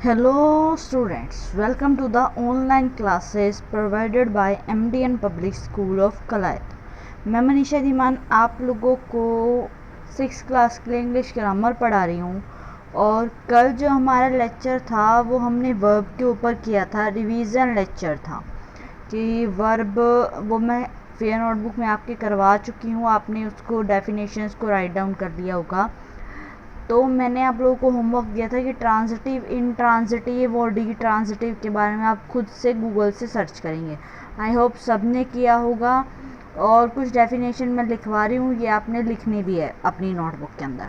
Hello students, welcome to the online classes provided by MDN Public School of Kalayat. मैं मनीषा धीमान आप लोगों को 6th class के लिए इंग्लिश ग्रामर पढ़ा रही हूँ। और कल जो हमारा लेक्चर था वो हमने वर्ब के ऊपर किया था, रिवीजन लेक्चर था कि वर्ब वो मैं फेयर नोटबुक में आपके करवा चुकी हूँ। आपने उसको डेफिनेशंस को राइट डाउन कर लिया होगा। तो मैंने आप लोगों को होमवर्क दिया था कि ट्रांजिटिव, इंट्रांजिटिव और डी ट्रांजिटिव के बारे में आप खुद से गूगल से सर्च करेंगे। आई होप सब ने किया होगा। और कुछ डेफिनेशन मैं लिखवा रही हूँ, ये आपने लिखनी भी है अपनी नोटबुक के अंदर।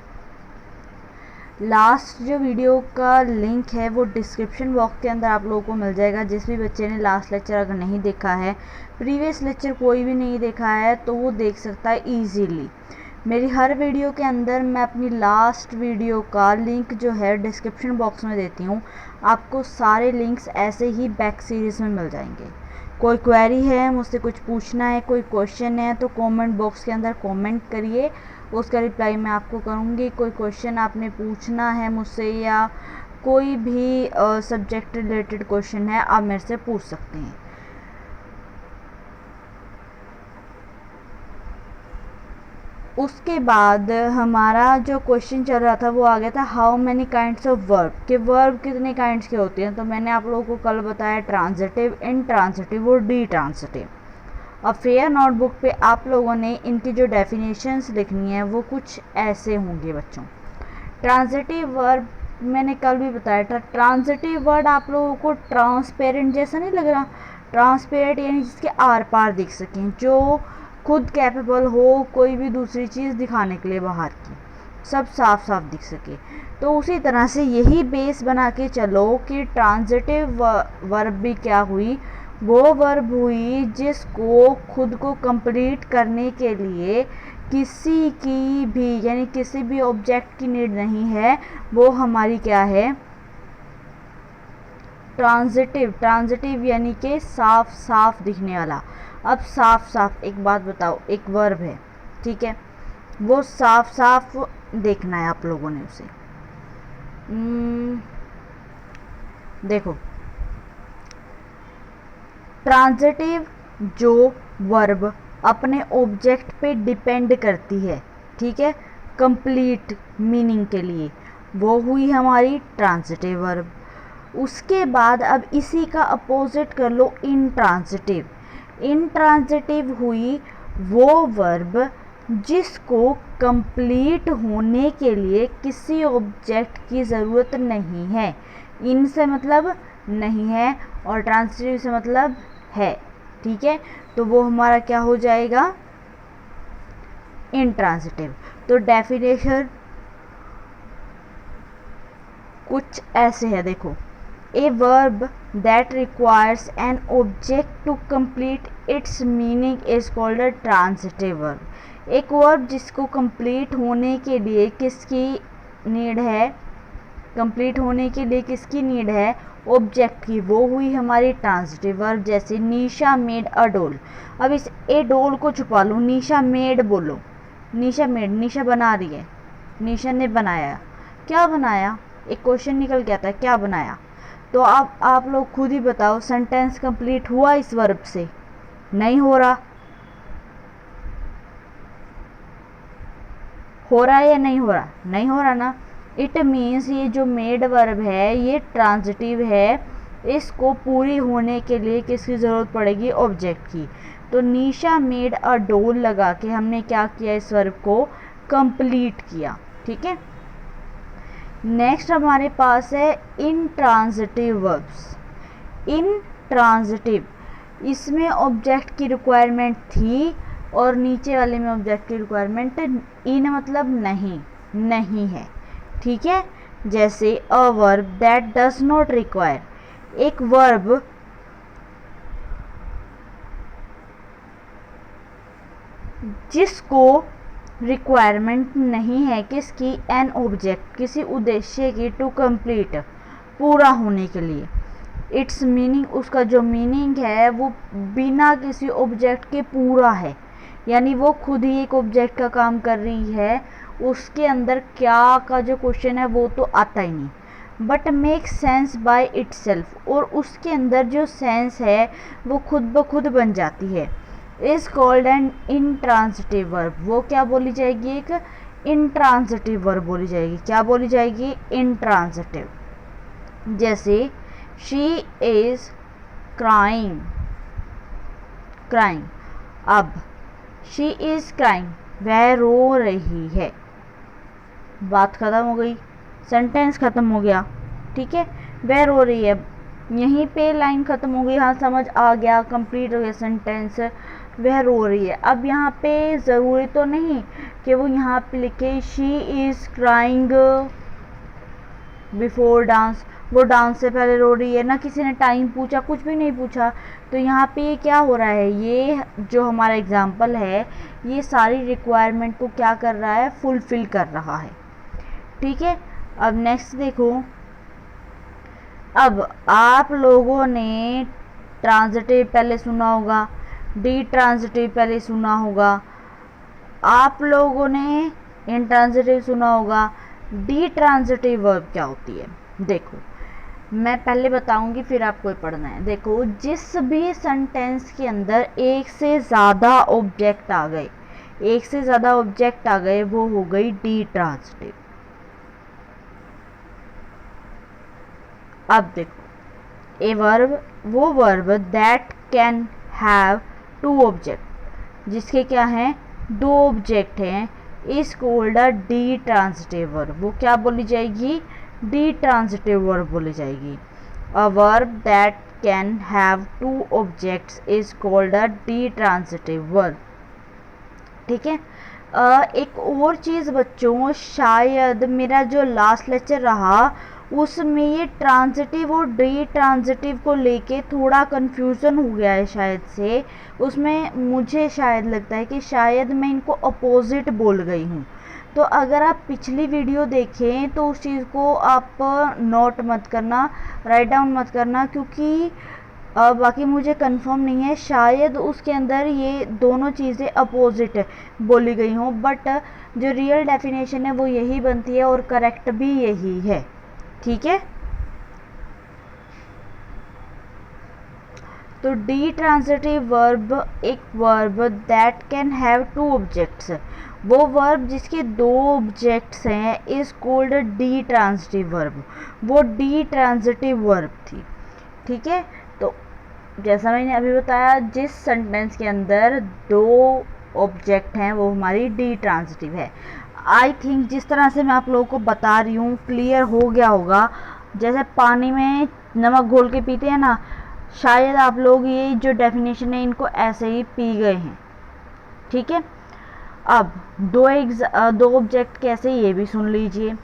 लास्ट जो वीडियो का लिंक है वो डिस्क्रिप्शन बॉक्स के अंदर आप लोगों को मिल जाएगा। जिस भी बच्चे ने लास्ट लेक्चर अगर नहीं देखा है, प्रीवियस लेक्चर कोई भी नहीं देखा है, तो वो देख सकता है ईजीली। मेरी हर वीडियो के अंदर मैं अपनी लास्ट वीडियो का लिंक जो है डिस्क्रिप्शन बॉक्स में देती हूँ। आपको सारे लिंक्स ऐसे ही बैक सीरीज़ में मिल जाएंगे। कोई क्वेरी है, मुझसे कुछ पूछना है, कोई क्वेश्चन है, तो कमेंट बॉक्स के अंदर कमेंट करिए, उसका रिप्लाई मैं आपको करूँगी। कोई क्वेश्चन आपने पूछना है मुझसे या कोई भी सब्जेक्ट रिलेटेड क्वेश्चन है, आप मेरे से पूछ सकते हैं। उसके बाद हमारा जो क्वेश्चन चल रहा था वो आ गया था how many kinds of verb, कि वर्ब कितने काइंड्स के होते हैं। तो मैंने आप लोगों को कल बताया ट्रांजिटिव, इंट्रांजिटिव और डी ट्रांजिटिव। अब फेयर नोटबुक पे आप लोगों ने इनकी जो डेफिनेशंस लिखनी है वो कुछ ऐसे होंगे बच्चों। ट्रांजिटिव वर्ब मैंने कल भी बताया था। ट्रांजिटिव वर्ड आप लोगों को ट्रांसपेरेंट जैसा नहीं लग रहा? ट्रांसपेरेंट यानी जिसके आर पार दिख सकें, जो खुद कैपेबल हो कोई भी दूसरी चीज़ दिखाने के लिए बाहर की, सब साफ साफ दिख सके। तो उसी तरह से यही बेस बना के चलो कि ट्रांजिटिव वर्ब भी क्या हुई, वो वर्ब हुई जिसको खुद को कंप्लीट करने के लिए किसी की भी यानी किसी भी ऑब्जेक्ट की नीड नहीं है, वो हमारी क्या है, ट्रांजिटिव। ट्रांजिटिव यानी कि साफ साफ दिखने वाला। अब साफ साफ एक बात बताओ, एक वर्ब है, ठीक है, वो साफ साफ देखना है आप लोगों ने उसे। देखो, ट्रांजिटिव जो वर्ब अपने ऑब्जेक्ट पे डिपेंड करती है, ठीक है, कंप्लीट मीनिंग के लिए, वो हुई हमारी ट्रांजिटिव वर्ब। उसके बाद अब इसी का अपोजिट कर लो, इंट्रांजिटिव। इंट्रांजिटिव हुई वो वर्ब जिसको कंप्लीट होने के लिए किसी ऑब्जेक्ट की ज़रूरत नहीं है। इन से मतलब नहीं है और ट्रांजिटिव से मतलब है, ठीक है, तो वो हमारा क्या हो जाएगा, इंट्रांजिटिव। तो डेफिनेशन कुछ ऐसे है, देखो, A verb that requires an object to complete its meaning is called a transitive verb. एक वर्ब जिसको कंप्लीट होने के लिए किसकी नीड है, कंप्लीट होने के लिए किसकी नीड है, ऑब्जेक्ट की, वो हुई हमारी ट्रांजिटिव वर्ब। जैसे निशा मेड अ डोल। अब इस ए डोल को छुपा लो, निशा मेड बोलो, निशा मेड, निशा बना रही है, निशा ने बनाया। क्या बनाया? एक क्वेश्चन निकल के आता है, क्या बनाया? तो आप लोग खुद ही बताओ, सेंटेंस कंप्लीट हुआ इस वर्ब से? नहीं हो रहा। हो रहा है या नहीं हो रहा? नहीं हो रहा ना। इट मीन्स ये जो मेड वर्ब है ये ट्रांजिटिव है। इसको पूरी होने के लिए किसकी ज़रूरत पड़ेगी, ऑब्जेक्ट की। तो निशा मेड अ डोल लगा के हमने क्या किया, इस वर्ब को कंप्लीट किया, ठीक है। नेक्स्ट हमारे पास है इंट्रांजिटिव वर्ब्स। इंट्रांजिटिव, इसमें ऑब्जेक्ट की रिक्वायरमेंट थी और नीचे वाले में ऑब्जेक्ट की रिक्वायरमेंट इन मतलब नहीं, नहीं है, ठीक है। जैसे अ verb that does not require, एक वर्ब जिसको रिक्वायरमेंट नहीं है किसकी, एन ऑब्जेक्ट, किसी उद्देश्य की, टू कंप्लीट, पूरा होने के लिए। इट्स मीनिंग, उसका जो मीनिंग है वो बिना किसी ऑब्जेक्ट के पूरा है, यानी वो खुद ही एक ऑब्जेक्ट का काम कर रही है। उसके अंदर क्या का जो क्वेश्चन है वो तो आता ही नहीं। But make sense by itself, और उसके अंदर जो सेंस है वो खुद ब खुद बन जाती है, is called an intransitive verb. वो क्या बोली जाएगी, एक इंट्रांजिटिव वर्ब बोली जाएगी। क्या बोली जाएगी, इंट्रांजिटिव। जैसे शी इज क्राइंग, क्राइंग, अब शी इज क्राइंग, वह रो रही है, बात खत्म हो गई, सेंटेंस खत्म हो गया। ठीक है, वह रो रही है, यहीं पे लाइन खत्म हो गई। हाँ, समझ आ गया, कंप्लीट हो गया सेंटेंस, वह रो रही है। अब यहाँ पे ज़रूरी तो नहीं कि वो यहाँ पे लिखे she is crying before dance, वो डांस से पहले रो रही है, ना किसी ने टाइम पूछा, कुछ भी नहीं पूछा। तो यहाँ पे ये क्या हो रहा है, ये जो हमारा एग्जाम्पल है ये सारी रिक्वायरमेंट को क्या कर रहा है, फुलफिल कर रहा है। ठीक है, अब नेक्स्ट देखो। अब आप लोगों ने ट्रांजिटिव पहले सुना होगा, डी ट्रांजिटिव पहले सुना होगा, आप लोगों ने इंट्रांजिटिव सुना होगा। डी ट्रांजिटिव वर्ब क्या होती है, देखो मैं पहले बताऊंगी फिर आपको पढ़ना है। देखो, जिस भी सेंटेंस के अंदर एक से ज़्यादा ऑब्जेक्ट आ गए, एक से ज़्यादा ऑब्जेक्ट आ गए, वो हो गई डी ट्रांजिटिव। अब देखो, ए वर्ब, वो verb that can have two object, जिसके क्या हैं, दो ऑब्जेक्ट हैं, is called a ditransitive verb. वो क्या बोली जाएगी, डी ट्रांजिटिव वर्ब बोली जाएगी। A verb that can have two objects is called a ditransitive verb. ठीक है, एक और चीज़ बच्चों, शायद मेरा जो लास्ट लेक्चर रहा उसमें ये ट्रांजिटिव और डी ट्रांजिटिव को लेके थोड़ा कन्फ्यूज़न हो गया है शायद से। उसमें मुझे शायद लगता है कि शायद मैं इनको अपोजिट बोल गई हूँ। तो अगर आप पिछली वीडियो देखें तो उस चीज़ को आप नोट मत करना, राइट डाउन मत करना, क्योंकि बाकी मुझे कंफर्म नहीं है, शायद उसके अंदर ये दोनों चीज़ें अपोजिट बोली गई हों, बट जो रियल डेफिनेशन है वो यही बनती है और करेक्ट भी यही है। ठीक है, तो डी ट्रांजिटिव वर्ब एक verb that can have two objects, वो वर्ब जिसके दो ऑब्जेक्ट्स हैं, is called D transitive verb. वो डी ट्रांजिटिव वर्ब थी। ठीक है, तो जैसा मैंने अभी बताया, जिस सेंटेंस के अंदर दो ऑब्जेक्ट हैं वो हमारी डी ट्रांजिटिव है। आई थिंक जिस तरह से मैं आप लोगों को बता रही हूँ क्लियर हो गया होगा। जैसे पानी में नमक घोल के पीते हैं ना, शायद आप लोग ये जो डेफिनेशन है इनको ऐसे ही पी गए हैं। ठीक है, अब दो ऑब्जेक्ट कैसे, ये भी सुन लीजिए।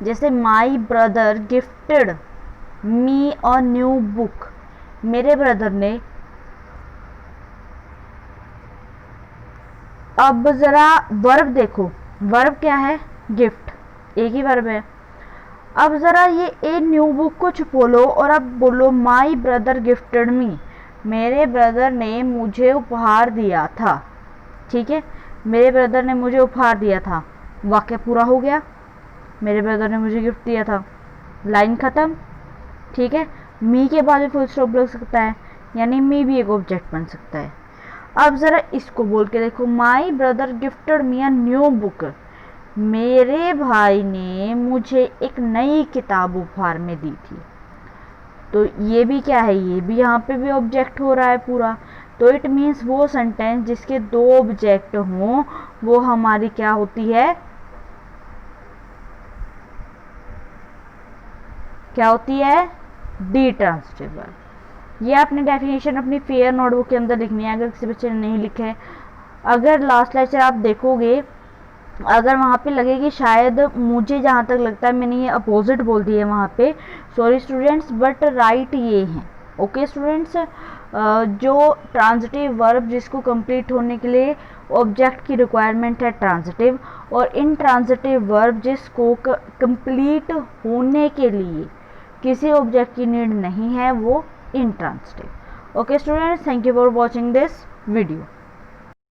जैसे my brother gifted me a new book, मेरे ब्रदर ने, अब ज़रा वर्ब देखो, वर्ब क्या है, गिफ्ट, एक ही वर्ब है। अब ज़रा ये ए न्यू बुक को छुपोलो और अब बोलो माई ब्रदर गिफ्टेड मी, मेरे ब्रदर ने मुझे उपहार दिया था। ठीक है, मेरे ब्रदर ने मुझे उपहार दिया था, वाक्य पूरा हो गया, मेरे ब्रदर ने मुझे गिफ्ट दिया था, लाइन ख़त्म। ठीक है, मी के बाद भी फुल स्टॉप लग सकता है, यानी मी भी एक ऑब्जेक्ट बन सकता है। अब ज़रा इसको बोल के देखो, my brother gifted me a new book, मेरे भाई ने मुझे एक नई किताब उपहार में दी थी। तो ये भी क्या है, ये भी यहाँ पे भी ऑब्जेक्ट हो रहा है पूरा। तो इट मीन्स वो सेंटेंस जिसके दो ऑब्जेक्ट हों वो हमारी क्या होती है, क्या होती है, डी ट्रांजिटिव वर्ब। ये आपने डेफिनेशन अपनी फेयर नोटबुक के अंदर लिखनी है, अगर किसी बच्चे ने नहीं लिखे है। अगर लास्ट लेक्चर आप देखोगे, अगर वहाँ पे लगे कि शायद, मुझे जहाँ तक लगता है मैंने ये अपोजिट बोल दिया है वहाँ पे, सॉरी स्टूडेंट्स, बट राइट ये हैं। ओके स्टूडेंट्स, जो ट्रांजिटिव वर्ब जिसको कंप्लीट होने के लिए ऑब्जेक्ट की रिक्वायरमेंट है ट्रांजिटिव, और इनट्रांजिटिव वर्ब जिसको कंप्लीट होने के लिए किसी ऑब्जेक्ट की नीड नहीं है वो intransitive. Okay students, thank you for watching this video.